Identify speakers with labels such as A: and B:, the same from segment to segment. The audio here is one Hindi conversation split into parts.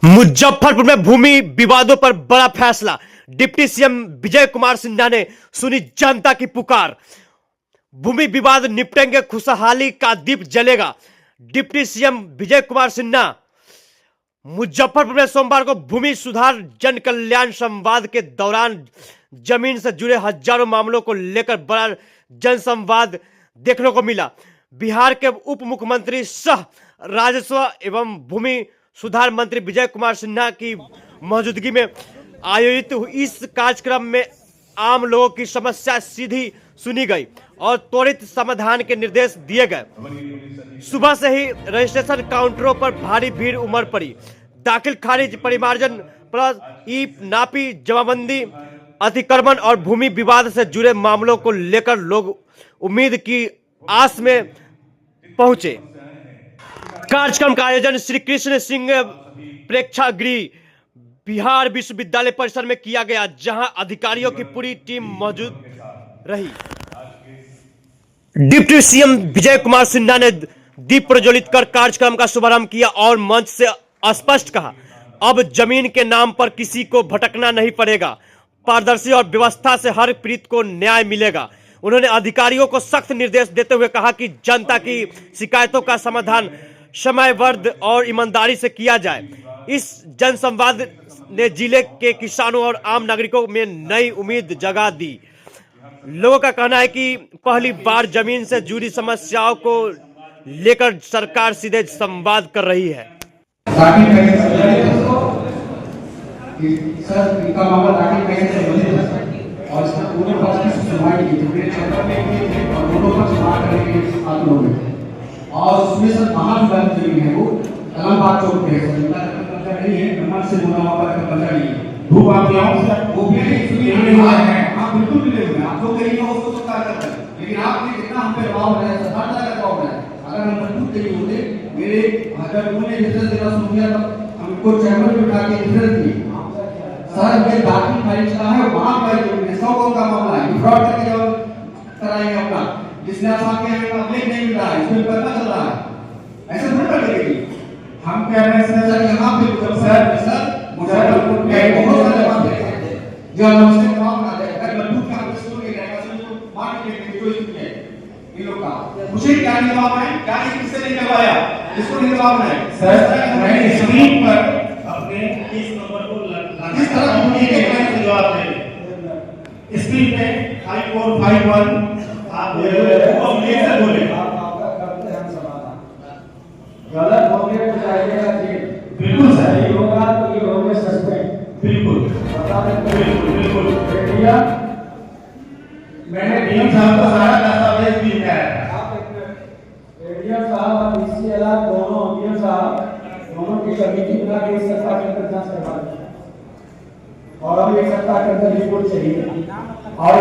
A: मुजफ्फरपुर में भूमि विवादों पर बड़ा फैसला। डिप्टी सीएम विजय कुमार सिन्हा ने सुनी जनता की पुकार। भूमि विवाद निपटेंगे, खुशहाली का दीप जलेगा। डिप्टी सीएम विजय कुमार सिन्हा मुजफ्फरपुर में सोमवार को भूमि सुधार जन कल्याण संवाद के दौरान जमीन से जुड़े हजारों मामलों को लेकर बड़ा जनसंवाद देखने को मिला। बिहार के उप मुख्यमंत्री सह राजस्व एवं भूमि सुधार मंत्री विजय कुमार सिन्हा की मौजूदगी में आयोजित इस कार्यक्रम में आम लोगों की समस्या सीधी सुनी गई और त्वरित समाधान के निर्देश दिए गए। सुबह से ही रजिस्ट्रेशन काउंटरों पर भारी भीड़ उमड़ पड़ी। दाखिल खारिज, परिमार्जन प्लस ई नापी, जमाबंदी, अतिक्रमण और भूमि विवाद से जुड़े मामलों को लेकर लोग उम्मीद की आस में पहुंचे। कार्यक्रम का आयोजन श्री कृष्ण सिंह प्रेक्षागृह बिहार विश्वविद्यालय परिसर में किया गया, जहां अधिकारियों की पूरी टीम मौजूद रही। डिप्टी सीएम विजय कुमार सिन्हा ने दीप प्रज्वलित कर कार्यक्रम का शुभारंभ किया और मंच से स्पष्ट कहा, अब जमीन के नाम पर किसी को भटकना नहीं पड़ेगा। पारदर्शी और व्यवस्था से हर पीड़ित को न्याय मिलेगा। उन्होंने अधिकारियों को सख्त निर्देश देते हुए कहा कि जनता की शिकायतों का समाधान समयबद्ध और ईमानदारी से किया जाए। इस जनसंवाद ने जिले के किसानों और आम नागरिकों में नई उम्मीद जगा दी। लोगों का कहना है कि पहली बार जमीन से जुड़ी समस्याओं को लेकर सरकार सीधे संवाद कर रही है।
B: और उसमें सर कहाँ विवाद जमीन है वो कलामबाग चौक पे है, नहीं है नंबर से मुनावा पर बचा नहीं है। धूप आप लाओ सर, वो भी नहीं है। आप बिल्कुल मिले हुए हैं, आप जो करिए उसको तो कार्य करते हैं, लेकिन आपने जितना हम पे दबाव बनाया, सरकार का दबाव बनाया। अगर हम मजबूत नहीं होते, मेरे अगर उन्होंने डिफरेंस देना शुरू किया तब हमको चैम्बर में बिठा के डिफरेंस दिए सर, ये दाखिल खारिज का है, वहाँ पर 100 करोड़ का मामला है, फ्रॉड करके जो कराएंगे अपना, जिसने आप के अप्लाई नहीं मिला है, इसमें पता चल रहा है, ऐसा थोड़ी कर देगी। हम कह रहे हैं सर यहाँ पे सर मुजफ्फरपुर में बहुत सारे मामले हैं जो हमसे काम ना दे, अगर लड्डू का स्टोर के जाएगा तो मार के कोई नहीं है इन लोग का। मुझे क्या जवाब है, क्या किससे नहीं करवाया, इसको नहीं जवाब है सर। मैंने स्क्रीन पर अपने इस नंबर को किस तरह मुझे के जवाब दे, स्क्रीन पे 5451 आप बोले
C: गलत हो गया तो जाइएगा जेल।
B: बिल्कुल सर,
C: नहीं होगा तो ये होंगे सस्पेंड।
B: बिल्कुल बिल्कुल
C: बेटिया
B: मैंने डीएम साहब को सारा दस्तावेज भी दिया है।
C: एडीएम साहब और डीसीएल दोनों डीएम साहब दोनों की कमेटी बना के इस सप्ताह के अंदर जांच करवा दें और अब एक सप्ताह के अंदर रिपोर्ट चाहिए। और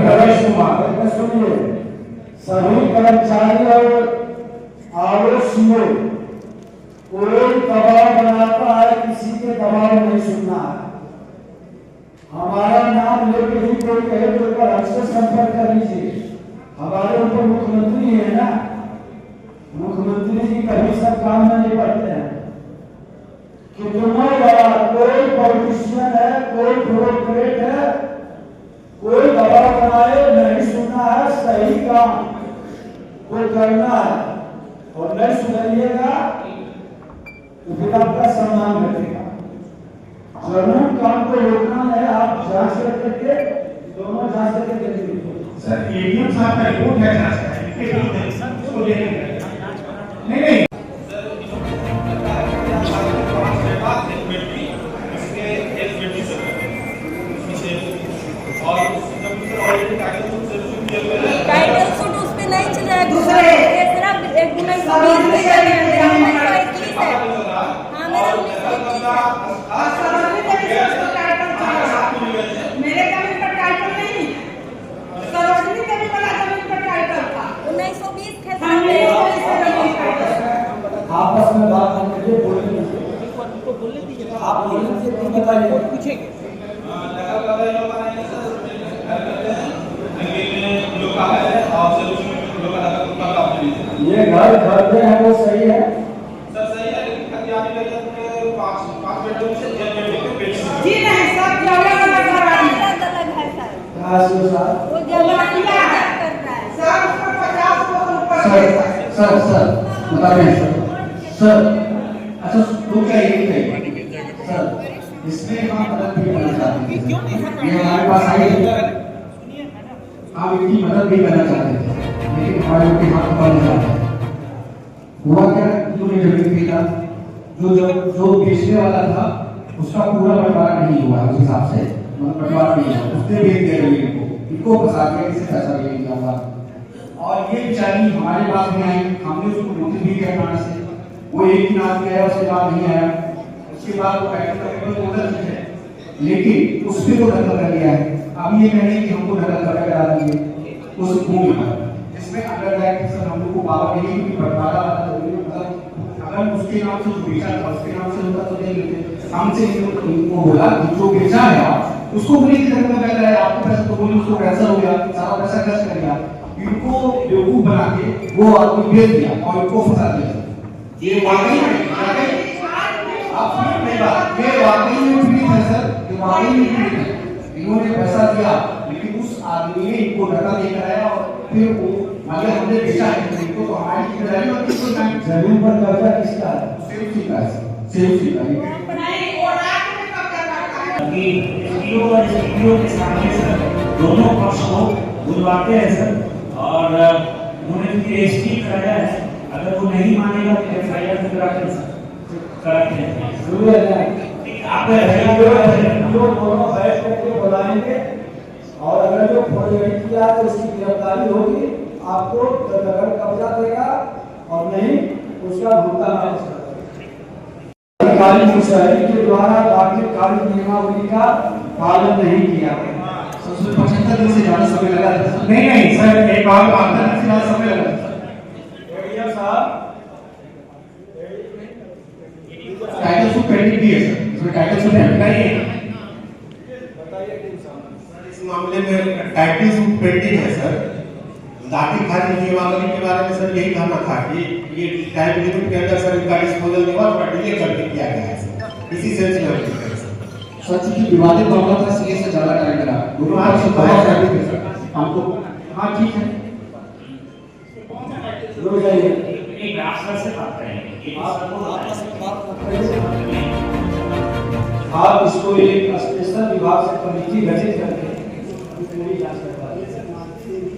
C: रमेश कुमार सुनिए, सभी कर्मचारी और आरोपियों कोई दबाव बनाता है, किसी के दबाव नहीं सुनना है। हमारा नाम लेके ही कोई कहे तो एक बार हमसे संपर्क कर लीजिए। हमारे ऊपर मुख्यमंत्री है ना, मुख्यमंत्री जी कभी सब काम में नहीं पड़ते हैं। कितना बड़ा कोई पॉलिटिशियन है, कोई ब्यूरोक्रेट है, कोई दबाव बनाए नहीं सुनना है, सही काम कोई करना है और नहीं सुधरिएगा तो फिर आपका सम्मान घटेगा। जरूर काम को रोकना है, आप जांच करके दोनों जांच करके देंगे।
B: सर एडीएम साहब का रिपोर्ट है जांच का, उसको लेंगे नहीं
D: टाइटल सूट उस पे नहीं चल रहा है, दूसरा सिर्फ एक दिन में 20 पे चल रहा है। हाँ मेरा 19 है।
E: मेरे जमीन पर टाइटल नहीं, सरोजनी के भी वाला जमीन पर टाइटल था
D: 1920 थे।
C: आपस में बात करके बोलने दीजिए, आप बोलने से बताइए, पूछेंगे। ये घर घर पे है वो सही है
B: सर, सही है, लेकिन पांच बेडरूम से 10 बेडरूम के पेश
E: जी नहीं सब जगह अलग
D: अलग अलग है सर।
C: कहाँ सर?
D: वो जगह कर रहा है
E: सर उसको 50 को ऊपर
B: सर बता रहे हैं सर अच्छा तो क्या ये सर इसमें हम मदद भी करना चाहते हैं। ये हमारे पास आई है, हम इनकी मदद भी करना चाहते हैं लेकिन हमारे उनके हाथ पर नहीं जाते। हुआ क्या, इन्होंने जमीन खरीदा, जो बेचने वाला था उसका पूरा बंटवारा नहीं हुआ उस हिसाब से, मतलब बंटवारा नहीं हुआ, उसने बेच दिया जमीन को, इनको फंसा के इसे पैसा ले लिया हुआ। और ये बेचारी हमारे पास में आई, हमने उसको नोटिस भी किया थाने से, वो एक दिन आ गया, उसके बाद नहीं आया, उसके बाद वो पेट्रोल ऑर्डर है लेकिन उस पर वो नकल कर लिया है। अब ये कह रहे हैं कि हमको नकल करके करा दिए उस भूमि पर, जिसमें अगर सर हम लोग को पावर नहीं है कि बंटवारा वाला जमीन मतलब अगर उसके नाम से जो बेचा था उसके नाम से होता तो नहीं लेते। हमसे इनको बोला कि जो बेचा है उसको बोले कि धर्म में है आपको पैसा, तो बोले उसको कैंसर हो गया, सारा पैसा खर्च कर दिया, इनको बेवकूफ बना के वो आदमी बेच दिया और इनको फंसा दिया। ये वाकई आप नहीं बात, ये वाकई में पीड़ित है सर, ये वाकई में पीड़ित है। इन्होंने पैसा दिया लेकिन उस आदमी ने इनको धक्का देकर आया और फिर वो अगर हमने बेचा है इनको तो हमारी जिम्मेदारी और किसको
C: जमीन पर कब्जा किसका है?
B: सेफ्टी का सेफ्टी का
E: नहीं और रात में कब्जा करता है
F: कि एसडीओ और एसडीओ के सामने सर दोनों पक्ष को बुलवाते हैं सर और उन्होंने रजिस्ट्री कराया है। अगर वो नहीं मानेगा तो एफआईआर कराते हैं। आप
C: दोनों बैठ करके बुलाएंगे और अगर जो फोर्जरी किया तो उसकी गिरफ्तारी होगी, आपको नगर कब्जा देगा और नहीं उसका भुगतान अधिकारी मुशहरी के द्वारा दाखिल कार्य नियमावली का पालन नहीं किया।
B: 75 दिन से ज्यादा समय लगा था।
C: नहीं
B: सर एक बार 15 दिन से ज्यादा समय लगा था। टाइटल सूट पेंडिंग भी है सर, इसमें टाइटल सूट नहीं है।
G: इस मामले में टाइटल सूट पेंडिंग है सर। दाखिल खारिज नियमावली के बारे में सर यही कहना था कि ये टाइम लिमिट के अंदर सर इनका डिस्पोजल नहीं हुआ, थोड़ा डिले करके किया गया है सर, इसी सिलसिले में
B: सर चूंकि विवादित मामला था इसलिए से ज्यादा टाइम लगा। दोनों पक्ष बहुत सहमत थे सर, हमको हाँ ठीक है
F: एक रास्ता से बात करेंगे।
C: आप इसको एक स्पेशल विभाग से कमेटी गठित करके पूरी जांच करवा दीजिए।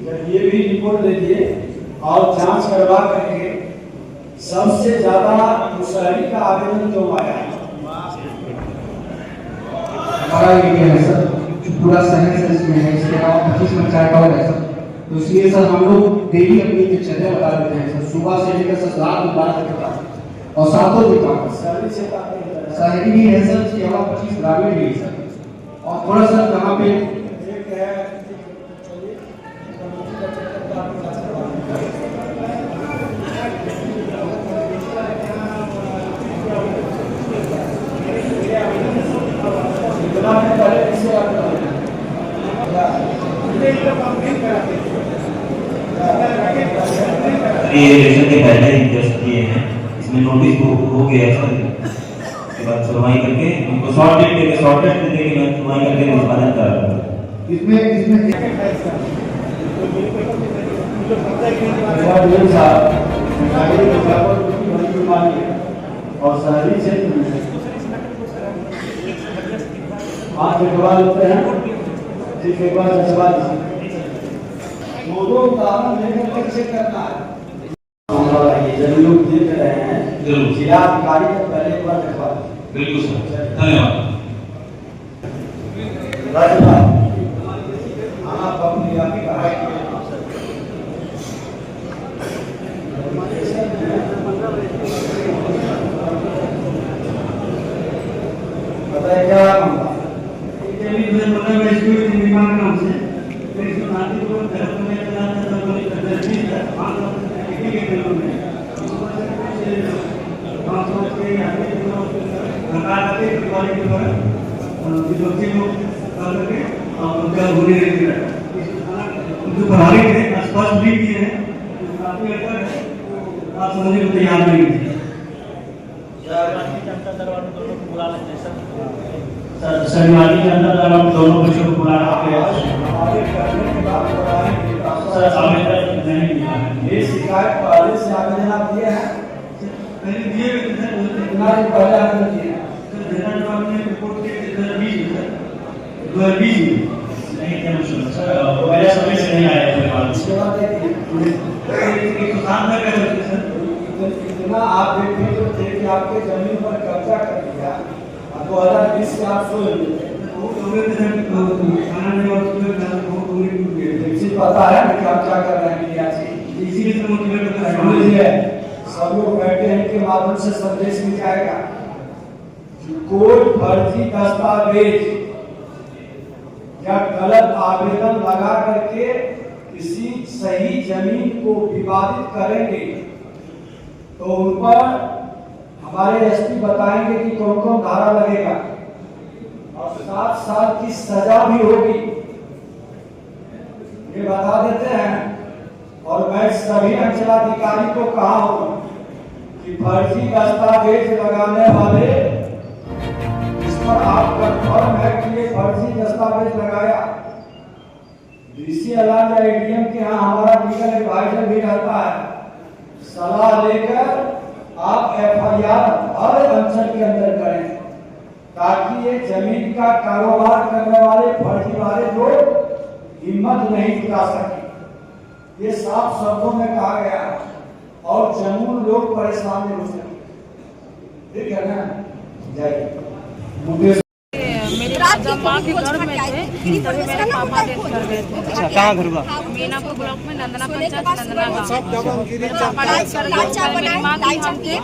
C: जब ये भी रिपोर्ट दे दिए और जांच करवा करके सबसे ज्यादा मुशहरी का आवेदन जो आया
B: हमारा एरिया है सर, पूरा शहर से इसमें है, इसके अलावा 25 पंचायत और है सर, तो इसलिए सर हम लोग डेली अपनी दिनचर्या बता देते हैं सर, सुबह से लेकर सर रात में 12 बजे तक और सातों दिन तक शहरी भी है सर, इसके अलावा 25 ग्रामीण भी है सर। और थोड़ा सर कहाँ पे
F: ये इलेक्शन के पहले ही जस्ट किए हैं, इसमें नोटिस हो गया सर, उसके बाद सुनवाई करके उनको शॉर्ट डेट देके मैं सुनवाई करके निष्पादन कर रहा हूँ।
C: और शहरी क्षेत्र में आप लिखवा लेते हैं, ठीक है, बात लिखवा दीजिए। दो उदाहरण लेकर के चेक करना है। ये जरूर लोग देख रहे हैं,
F: जरूर
C: जिला अधिकारी को पहले एक बार लिखवा दीजिए।
F: बिल्कुल सर, धन्यवाद।
C: बताइए क्या
H: प्रभावित है, स्पष्ट भी किए हैं, काफी हद तक आप समझने को तैयार नहीं थे।
F: बुला लेते हैं सर। शनिवार के अंदर अगर हम दोनों बच्चों को बुला रहे हैं
C: हमारे करने के बाद बताएंगे
F: सर, आवेदन नहीं मिला है।
C: ये शिकायत पहले से आवेदन आप दिए हैं?
H: पहले दिए हुए थे सर,
C: कितना दिन पहले आवेदन दिए हैं?
H: जनरल जवाब ने रिपोर्ट किया 2020 में
F: नहीं थे मुझे सर, मेरे समय से नहीं आया कोई बात।
C: इसके बाद
H: एक काम कर रहे थे सर,
C: इतना आप बेफिक्र थे कि आपके जमीन पर कब्जा कर दिया 2020 से आप सोए हुए थे।
H: वो लोगों के सर खाना नहीं और बहुत दूरी टूट गए।
C: एक चीज पता है कि आप क्या कर रहे हैं क्या चीज,
H: इसीलिए तो मोटिवेट कर रहा
C: समझ
H: हूँ।
C: लीजिए सब लोग बैठे हैं के माध्यम से संदेश मिल जाएगा कि कोई फर्जी दस्तावेज या गलत आवेदन लगा करके किसी सही जमीन को विवादित करेंगे तो उन पर हमारे एसपी बताएंगे कि कौन कौन धारा लगेगा और 7 साल की सजा भी होगी, ये बता देते हैं। और मैं सभी अंचलाधिकारी को कहा हूं कि फर्जी दस्तावेज लगाने वाले इस पर आप कंफर्म है कि ये फर्जी दस्तावेज लगाया। डीसी अलान या एडीएम के यहाँ हमारा लीगल एडवाइजर भी रहता है, सलाह लेकर आप एफआईआर हर अंचल के अंदर करें ताकि ये जमीन का कारोबार करने वाले फर्जी वाले लोग हिम्मत नहीं जुटा सके। ये साफ शब्दों में कहा गया और जमून लोग परेशान नहीं हो सके। ठीक है ना, जाइए।
I: मेरे जब माँ के घर में थे तभी मेरे पापा डेथ कर गए थे।
A: अच्छा, कहाँ घर हुआ?
I: मीनापुर ब्लॉक में नंदना पंचायत नंदना गाँव। मेरे पापा डेथ कर गए, मेरी माँ की हम थे।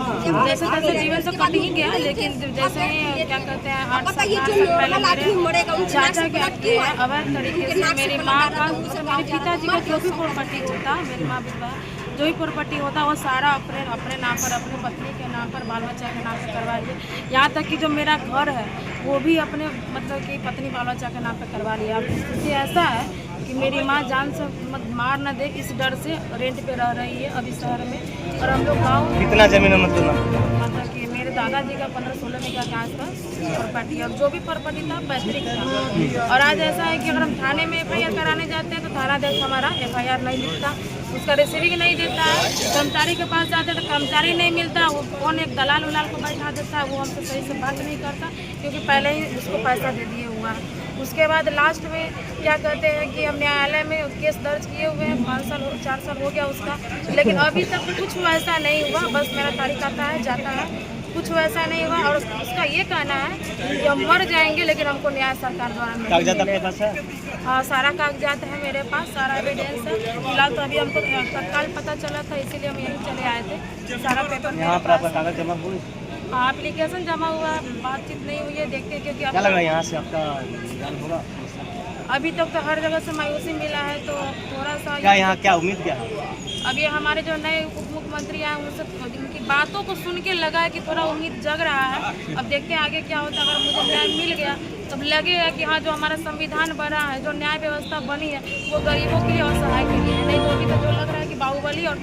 I: जैसे तैसे जीवन से कट ही गया, लेकिन जैसे ही क्या कहते हैं 8 साल पहले मेरे चाचा के अवैध तरीके से मेरी माँ का मेरे पिताजी का जो भी प्रॉपर्टी होता मेरी माँ विधवा जो भी प्रॉपर्टी होता वो सारा अपने नाम पर, अपनी पत्नी के नाम पर, बाल बच्चा के नाम पर करवाइए। यहाँ तक कि जो मेरा घर है वो भी अपने मतलब कि पत्नी बाल बच्चा के नाम पर करवा लिया। अब स्थिति ऐसा है कि मेरी माँ जान से मार न दे इस डर से रेंट पे रह रही है अभी शहर में। और हम लोग गाँव
A: कितना जमीन है मतलब
I: कि मेरे दादाजी का 15-16 बीघा के आसपास प्रॉपर्टी और जो भी प्रॉपर्टी था पैतृक था। और आज ऐसा है कि अगर हम थाने में एफआईआर कराने जाते हैं तो थानाध्यक्ष हमारा एफआईआर नहीं लिखता, उसका रिसीविंग नहीं देता है। कर्मचारी के पास जाते हैं तो कर्मचारी नहीं मिलता, वो कौन एक दलाल उलाल को बैठा देता है, वो हमसे सही से बात नहीं करता क्योंकि पहले ही उसको पैसा दे दिए हुआ है। उसके बाद लास्ट में क्या कहते हैं कि हम न्यायालय में केस दर्ज किए हुए हैं, 5 साल 4 साल हो गया उसका, लेकिन अभी तक कुछ वैसा नहीं हुआ। बस मेरा तारीख आता है जाता है, कुछ वैसा नहीं हुआ। और उसका ये कहना है कि हम मर जाएंगे लेकिन हमको न्याय सरकार द्वारा मिलेगा। हाँ, सारा कागजात है मेरे पास, सारा एविडेंस है। फिलहाल तो अभी हमको तत्काल पता चला था इसीलिए हम यहीं चले आए थे। सारा पेपर यहाँ पर आपका कागज जमा हुआ? हाँ, एप्लीकेशन जमा हुआ है, बातचीत नहीं हुई है, देखते हैं क्योंकि क्या लग रहा है यहाँ से आपका ज्ञान होगा? अभी तक तो हर जगह से मायूसी मिला है तो थोड़ा सा क्या यहाँ क्या उम्मीद क्या है? अभी हमारे जो नए उप मुख्यमंत्री आए उनसे उनकी बातों को सुन के लगा है कि थोड़ा उम्मीद जग रहा है। अब देखते हैं आगे क्या होता है। अगर मुझे न्याय मिल गया तब लगेगा कि हाँ जो हमारा संविधान बना है, जो न्याय व्यवस्था बनी है वो गरीबों के लिए और सहाय के लिए है। नहीं तो अभी तो जो लग रहा है कि बाहुबली और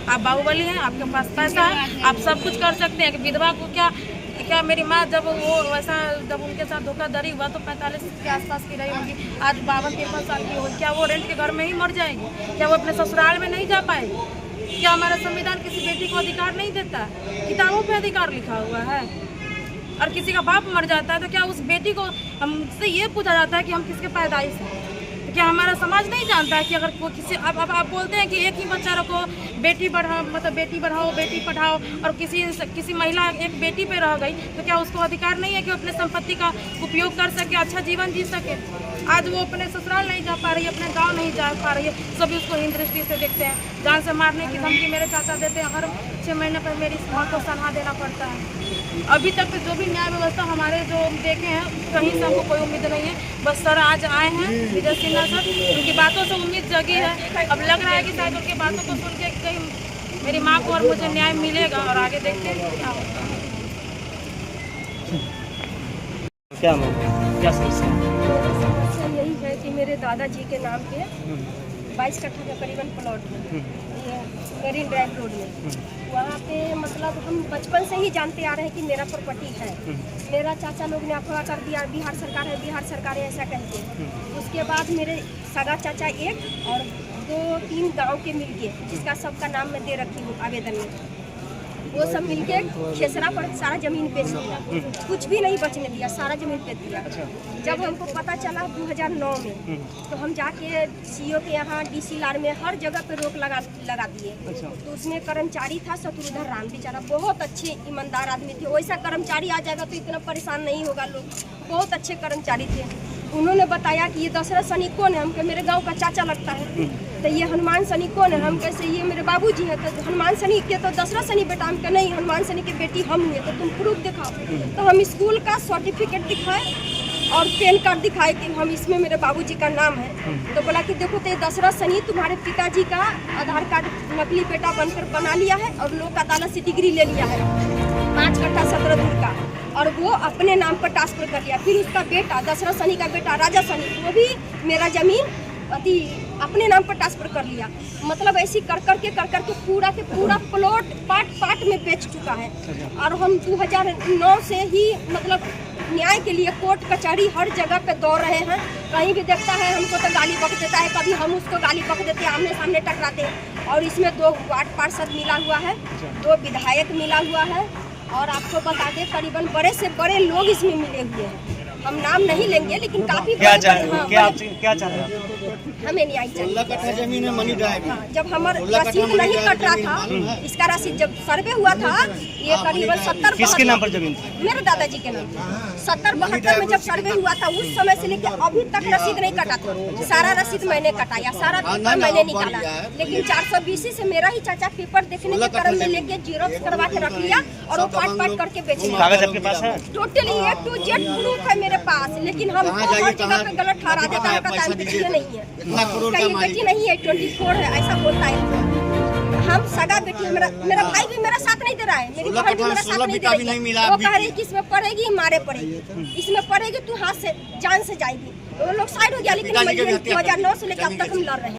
I: आप बाहुबली हैं, आपके पास पैसा है, आप सब कुछ कर सकते हैं। कि विधवा को क्या मेरी माँ जब वो वैसा जब उनके साथ धोखाधड़ी हुआ तो 45 के आसपास की रही होगी, आज 52-53 साल की होगी। क्या वो रेंट के घर में ही मर जाएगी? क्या वो अपने ससुराल में नहीं जा पाएगी? क्या हमारा संविधान किसी बेटी को अधिकार नहीं देता? किताबों पे अधिकार लिखा हुआ है। और किसी का बाप मर जाता है तो क्या उस बेटी को हमसे ये पूछा जाता है कि हम किसके पैदाइश हैं? तो क्या हमारा समाज नहीं जानता है कि अगर कोई किसी अब आप बोलते हैं कि एक ही बच्चा रखो, बेटी बढ़ाओ, मतलब बेटी बढ़ाओ बेटी पढ़ाओ, और किसी महिला एक बेटी पे रह गई तो क्या उसको अधिकार नहीं है कि अपने संपत्ति का उपयोग कर सके, अच्छा जीवन जी सके? आज वो अपने ससुराल नहीं जा पा रही है, अपने गांव नहीं जा पा रही है, सभी उसको हीन दृष्टि से देखते हैं। जान से मारने की धमकी मेरे चाचा देते हैं, हर 6 महीने पर मेरी माँ को सलाह देना पड़ता है। अभी तक जो भी न्याय व्यवस्था हमारे जो देखे हैं कहीं से हमको कोई उम्मीद नहीं है। बस सर आज आए हैं विजय सिन्हा सर, उनकी बातों से उम्मीद जगी है। अब लग रहा है कि शायद उनकी बातों को सुन के कहीं मेरी माँ को और मुझे न्याय मिलेगा और आगे देखते हैं क्या होता है।
A: क्या समस्या?
D: यही है कि मेरे दादाजी के नाम पे 22 कट्ठा का करीबन प्लॉट है। मेरीन ड्राइव रोड में। वहाँ पे मतलब हम बचपन से ही जानते आ रहे हैं कि मेरा प्रॉपर्टी है। मेरा चाचा लोग ने अफवाह कर दिया बिहार सरकार है, बिहार सरकार है ऐसा कह के। उसके बाद मेरे सगा चाचा एक और 2-3 गांव के मिलके, जिसका सबका नाम मैं दे रखी हूँ आवेदन में, वो सब मिलके खेसरा पर सारा जमीन बेच दिया, कुछ भी नहीं बचने दिया, सारा जमीन बेच दिया। जब हमको पता चला 2009 में, तो हम जाके सीओ के यहाँ DC लार में हर जगह पे रोक लगा दिए। तो उसमें कर्मचारी था शत्रुधर राम, बेचारा बहुत अच्छे ईमानदार आदमी थे। वैसा कर्मचारी आ जाएगा तो इतना परेशान नहीं होगा लोग, बहुत अच्छे कर्मचारी थे। उन्होंने बताया कि ये दशरथ सनी कौन है, हमको मेरे गांव का चाचा लगता है। तो ये हनुमान सनी कौन है, हम कैसे ये मेरे बाबूजी है। तो हनुमान सनी के तो दशरथ सनी बेटा, हम के नहीं हनुमान सनी की बेटी हम हुए, तो तुम प्रूफ दिखाओ। तो हम स्कूल का सर्टिफिकेट दिखाए और पैन कार्ड दिखाए कि हम इसमें मेरे बाबूजी का नाम है। तो बोला कि देखो तो ये दशरथ सनी तुम्हारे पिताजी का आधार कार्ड नकली बेटा बनकर बना लिया है और लोक अदालत से डिग्री ले लिया है 5 कट्ठा 17 दूर का, और वो अपने नाम पर ट्रांसफर कर लिया। फिर उसका बेटा दशरथ सनी का बेटा राजा सनी, वो भी मेरा जमीन अपने नाम पर ट्रांसफर कर लिया। मतलब ऐसी कर करके पूरा के पूरा प्लॉट पार्ट में बेच चुका है। और हम 2009 से ही मतलब न्याय के लिए कोर्ट कचहरी हर जगह पे दौड़ रहे हैं। कहीं भी देखता है हमको तो गाली बक देता है, कभी हम उसको गाली बक देते हैं, आमने सामने टकराते हैं। और इसमें 2 वार्ड पार्षद मिला हुआ है, 2 विधायक मिला हुआ है, और आपको बता दें करीबन बड़े से बड़े लोग इसमें मिले हुए हैं। हम नाम नहीं लेंगे लेकिन काफी
A: क्या चाह रहे हैं?
D: हमें न्याय चाहिए।
H: 16 कट्ठा जमीन है मनी ड्राइव में।
D: हाँ, जब हमारा रसीद नहीं कट रहा था, इसका रसीद जब सर्वे हुआ था, ये करीबन 70
A: किसके नाम पर जमीन थी?
D: मेरे दादाजी के नाम। 70-72 में जब सर्वे हुआ था, उस समय से लेकर अभी तक रसीद नहीं कटा था। सारा रसीद मैंने कटाया, सारा पेपर मैंने निकाला, लेकिन 420 से मेरा ही चाचा पेपर देखने के क्रम में लेके जीरोक्स करवा के रख लिया और वो पार्ट करके बेच लिया।
A: कागज आपके पास है?
D: Totally A to Z proof है मेरे पास, लेकिन हम हर जगह पे गलत ठहरा देता है, कहता है बेटी नहीं है, कहीं बेटी नहीं है, 24 है, ऐसा बोलता है। हम सगा बेटी, मेरा भाई भी मेरा साथ नहीं दे रहा है, मेरी बहन भी मेरा साथ नहीं दे रही है। वो कह रही कि इसमें पड़ेगी मारे पड़ेगी, इसमें पड़ेगी तू हाथ से जान से जाएगी। वो लोग साइड हो गया, लेकिन 2009 से लेकर अब तक हम लड़ रहे हैं।